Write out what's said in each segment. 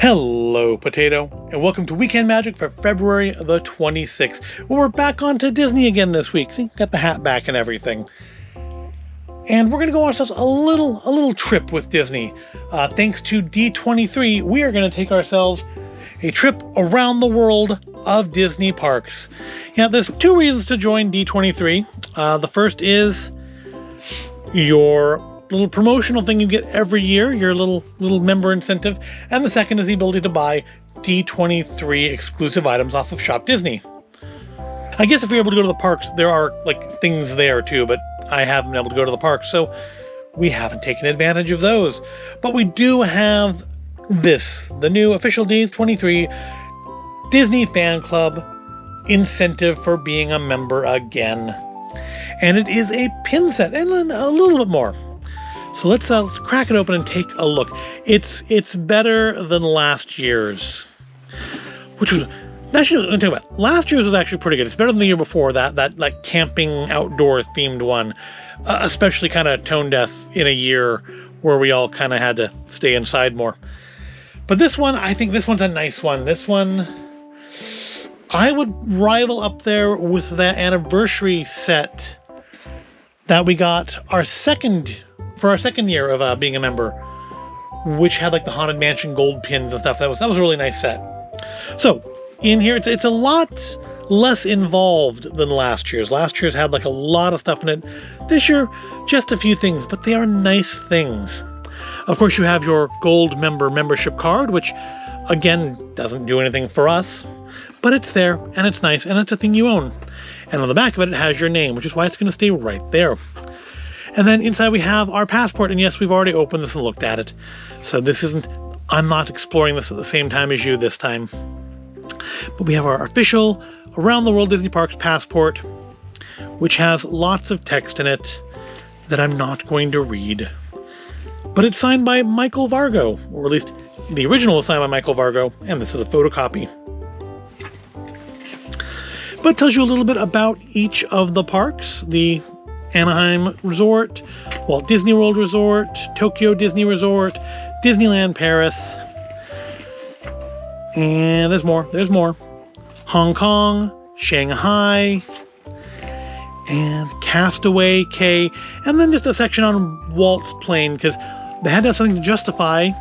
Hello, Potato, and welcome to Weekend Magic for February the 26th. Well, we're back onto Disney again this week. See, got the hat back and everything. And we're going to go on ourselves a little trip with Disney. Thanks to D23, we are going to take ourselves a trip around the world of Disney parks. Yeah, there's two reasons to join D23. The first is your little promotional thing you get every year, your little member incentive, and the second is the ability to buy D23 exclusive items off of Shop Disney. I guess if you're able to go to the parks, there are like things there too, but I haven't been able to go to the parks, so we haven't taken advantage of those. But we do have this, the new official D23 Disney Fan Club incentive for being a member again. And it is a pin set and a little bit more. So let's crack it open and take a look. It's better than last year's, which was actually, let me talk about. Last year's was actually pretty good. It's better than the year before, that like camping outdoor themed one, especially kind of tone deaf in a year where we all kind of had to stay inside more. But this one, I think this one's a nice one. This one, I would rival up there with that anniversary set that we got for our second year of being a member, which had like the Haunted Mansion gold pins and stuff. That was a really nice set. So in here, it's a lot less involved than last year's. Last year's had like a lot of stuff in it. This year, just a few things, but they are nice things. Of course, you have your gold membership card, which again doesn't do anything for us, but it's there and it's nice and it's a thing you own. And on the back of it, it has your name, which is why it's going to stay right there. And then inside we have our passport, and yes, we've already opened this and looked at it. So this isn't, I'm not exploring this at the same time as you this time. But we have our official Around the World Disney Parks passport, which has lots of text in it that I'm not going to read. But it's signed by Michael Vargo, or at least the original was signed by Michael Vargo, and this is a photocopy. But it tells you a little bit about each of the parks. The Anaheim Resort, Walt Disney World Resort, Tokyo Disney Resort, Disneyland Paris, and there's more. Hong Kong, Shanghai, and Castaway Cay, and then just a section on Walt's plane, because they had to have something to justify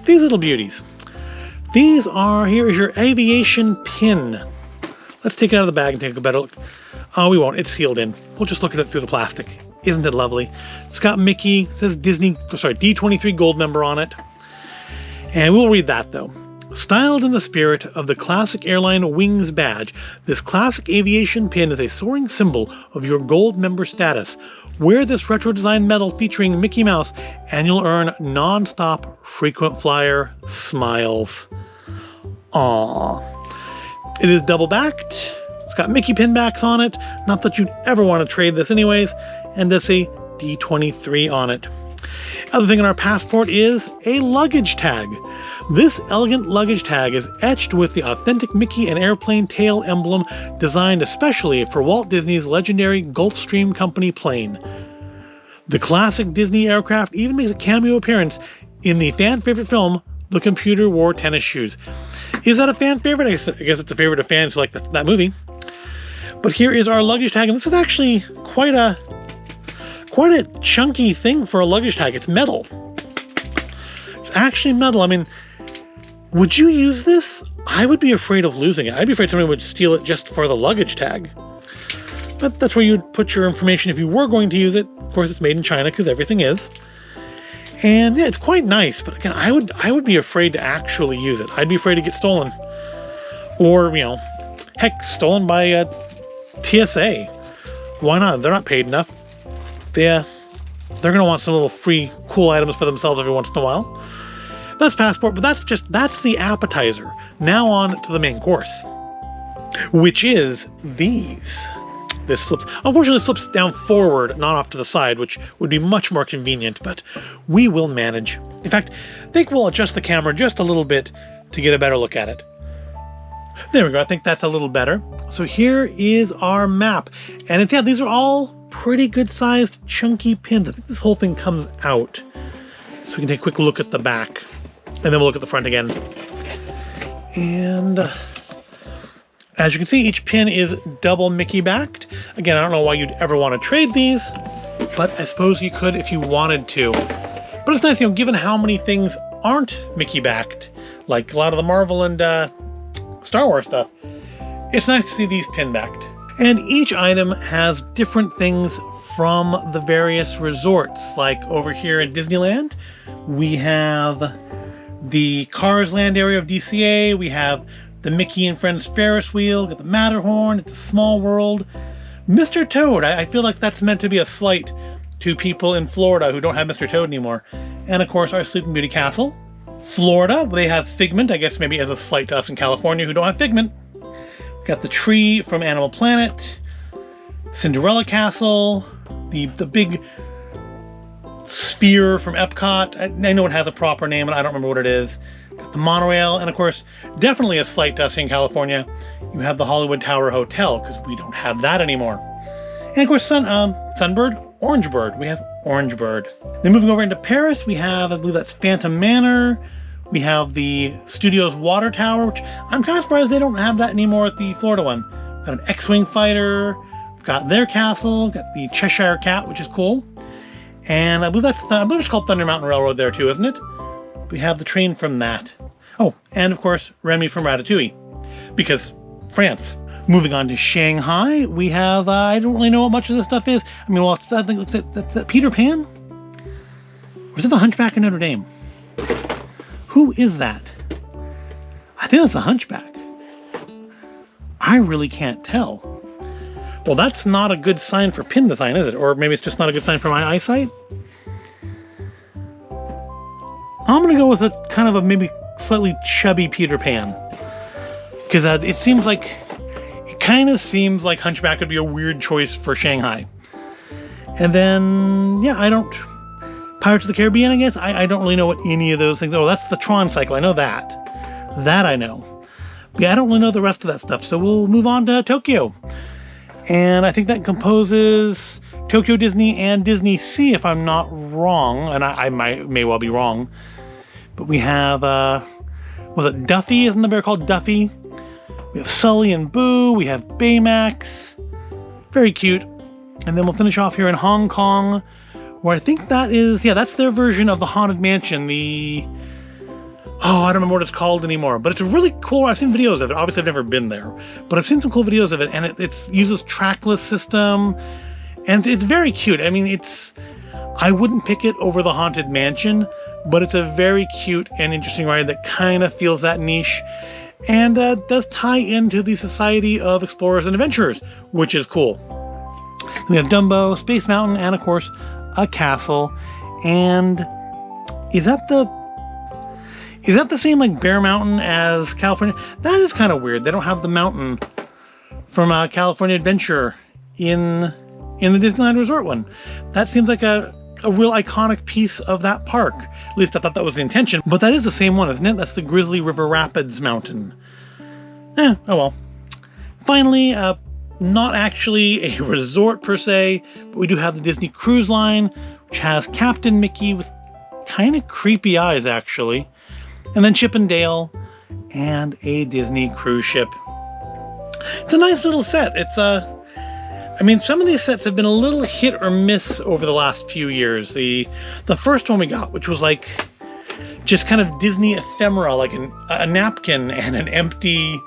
these little beauties. Here is your aviation pin. Let's take it out of the bag and take a better look. Oh, we won't. It's sealed in. We'll just look at it through the plastic. Isn't it lovely? It's got Mickey. It says D23 Gold member on it. And we'll read that, though. Styled in the spirit of the classic airline Wings badge, this classic aviation pin is a soaring symbol of your Gold member status. Wear this retro design medal featuring Mickey Mouse, and you'll earn non-stop frequent flyer smiles. Aww. It is double-backed. It's got Mickey pinbacks on it. Not that you'd ever want to trade this anyways. And there's a D23 on it. Other thing on our passport is a luggage tag. This elegant luggage tag is etched with the authentic Mickey and airplane tail emblem designed especially for Walt Disney's legendary Gulfstream Company plane. The classic Disney aircraft even makes a cameo appearance in the fan favorite film, The Computer Wore Tennis Shoes. Is that a fan favorite? I guess it's a favorite of fans who like that movie. But here is our luggage tag, and this is actually quite a chunky thing for a luggage tag. It's metal. It's actually metal. I mean, would you use this? I would be afraid of losing it. I'd be afraid someone would steal it just for the luggage tag. But that's where you'd put your information if you were going to use it. Of course, it's made in China because everything is. And yeah, it's quite nice. But again, I would be afraid to actually use it. I'd be afraid to get stolen. Or, heck, stolen by TSA. Why not? They're not paid enough. They're going to want some little free cool items for themselves every once in a while. That's passport, but that's the appetizer. Now on to the main course, which is these. This flips, unfortunately, slips down forward, not off to the side, which would be much more convenient, but we will manage. In fact, I think we'll adjust the camera just a little bit to get a better look at it. There we go. I think that's a little better. So here is our map. And these are all pretty good sized chunky pins. I think this whole thing comes out. So we can take a quick look at the back. And then we'll look at the front again. And as you can see, each pin is double Mickey backed. Again, I don't know why you'd ever want to trade these, but I suppose you could if you wanted to. But it's nice, given how many things aren't Mickey backed, like a lot of the Marvel and Star Wars stuff, it's nice to see these pin backed. And each item has different things from the various resorts. Like over here at Disneyland, we have the Cars Land area of DCA, we have the Mickey and Friends Ferris wheel, got the Matterhorn, it's a Small World. Mr. Toad, I feel like that's meant to be a slight to people in Florida who don't have Mr. Toad anymore. And of course, our Sleeping Beauty Castle. Florida, they have Figment, I guess maybe as a slight to us in California who don't have Figment. We've got the tree from Animal Planet, Cinderella Castle, the big sphere from Epcot. I know it has a proper name, and I don't remember what it is. Got the monorail, and of course, definitely a slight to us in California, you have the Hollywood Tower Hotel, because we don't have that anymore. And of course, Sunbird, Orangebird. We have Orangebird. Then moving over into Paris, we have, I believe that's Phantom Manor. We have the Studios Water Tower, which I'm kind of surprised they don't have that anymore at the Florida one. We've got an X-Wing fighter. We've got their castle. We've got the Cheshire Cat, which is cool. And I believe it's called Thunder Mountain Railroad there too, isn't it? We have the train from that. Oh, and of course, Remy from Ratatouille, because France. Moving on to Shanghai, we have, I don't really know what much of this stuff is. I mean, well, I think that's Peter Pan? Or is it the Hunchback of Notre Dame? Who is that? I think that's the Hunchback. I really can't tell. Well, that's not a good sign for pin design, is it? Or maybe it's just not a good sign for my eyesight? I'm going to go with a kind of a maybe slightly chubby Peter Pan. Because it seems like, it kind of seems like Hunchback would be a weird choice for Shanghai. And then, yeah, Pirates of the Caribbean, I guess? I don't really know what any of those things. Oh, that's the Tron Cycle. I know that. That I know. But yeah, I don't really know the rest of that stuff. So we'll move on to Tokyo. And I think that composes Tokyo Disney and Disney Sea, if I'm not wrong. And I may well be wrong. But we have, was it Duffy? Isn't the bear called Duffy? We have Sully and Boo. We have Baymax. Very cute. And then we'll finish off here in Hong Kong, where I think that is, yeah, that's their version of the Haunted Mansion. I don't remember what it's called anymore, but it's a really cool, I've seen videos of it. Obviously, I've never been there, but I've seen some cool videos of it, and it uses trackless system, and it's very cute. I mean, I wouldn't pick it over the Haunted Mansion, but it's a very cute and interesting ride that kind of feels that niche, and does tie into the Society of Explorers and Adventurers, which is cool. We have Dumbo, Space Mountain, and of course, a castle. And is that the same like Bear Mountain as California? That is kind of weird. They don't have the mountain from California Adventure in the Disneyland Resort one. That seems like a real iconic piece of that park. At least I thought that was the intention. But that is the same one, isn't it? That's the Grizzly River Rapids Mountain. Oh well. Finally, not actually a resort per se, but we do have the Disney Cruise Line, which has Captain Mickey with kind of creepy eyes, actually. And then Chip and Dale, and a Disney cruise ship. It's a nice little set. I mean, some of these sets have been a little hit or miss over the last few years. The first one we got, which was like just kind of Disney ephemera, like a napkin and an empty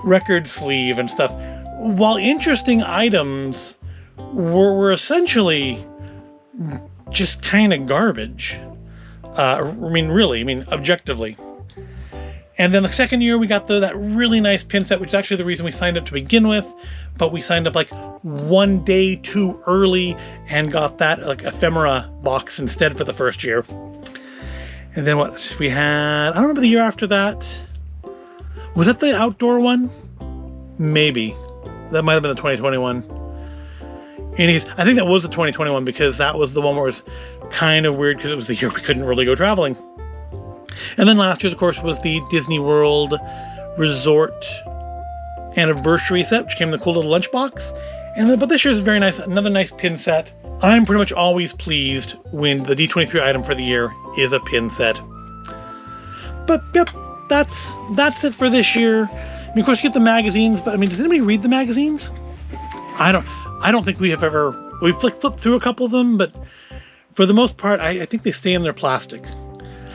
record sleeve and stuff. While interesting items were essentially just kind of garbage. Objectively. And then the second year we got that really nice pin set, which is actually the reason we signed up to begin with, but we signed up like one day too early and got that like ephemera box instead for the first year. And then what we had, I don't remember the year after that. Was that the outdoor one? Maybe. That might have been the 2021. I think that was the 2021 because that was the one where it was kind of weird because it was the year we couldn't really go traveling. And then last year's, of course, was the Disney World Resort Anniversary set, which came in the cool little lunchbox. But this year's very nice, another nice pin set. I'm pretty much always pleased when the D23 item for the year is a pin set. But yep, that's it for this year. I mean, of course, you get the magazines, but I mean, does anybody read the magazines? I don't think we've flipped through a couple of them, but for the most part, I think they stay in their plastic.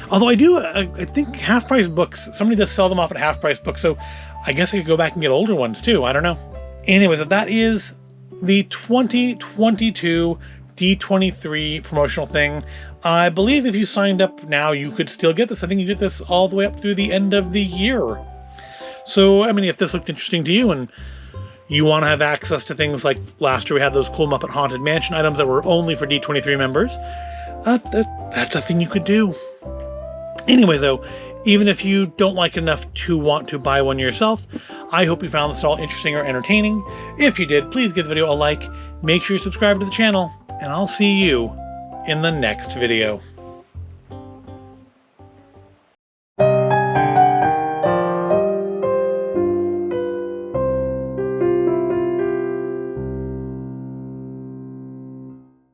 Although I think half-price books, somebody does sell them off at half-price books, so I guess I could go back and get older ones too. I don't know. Anyways, that is the 2022 D23 promotional thing. I believe if you signed up now, you could still get this. I think you get this all the way up through the end of the year. So, I mean, if this looked interesting to you and you want to have access to things like last year we had those cool Muppet Haunted Mansion items that were only for D23 members, that's a thing you could do. Anyway, though, even if you don't like it enough to want to buy one yourself, I hope you found this all interesting or entertaining. If you did, please give the video a like, make sure you subscribe to the channel, and I'll see you in the next video.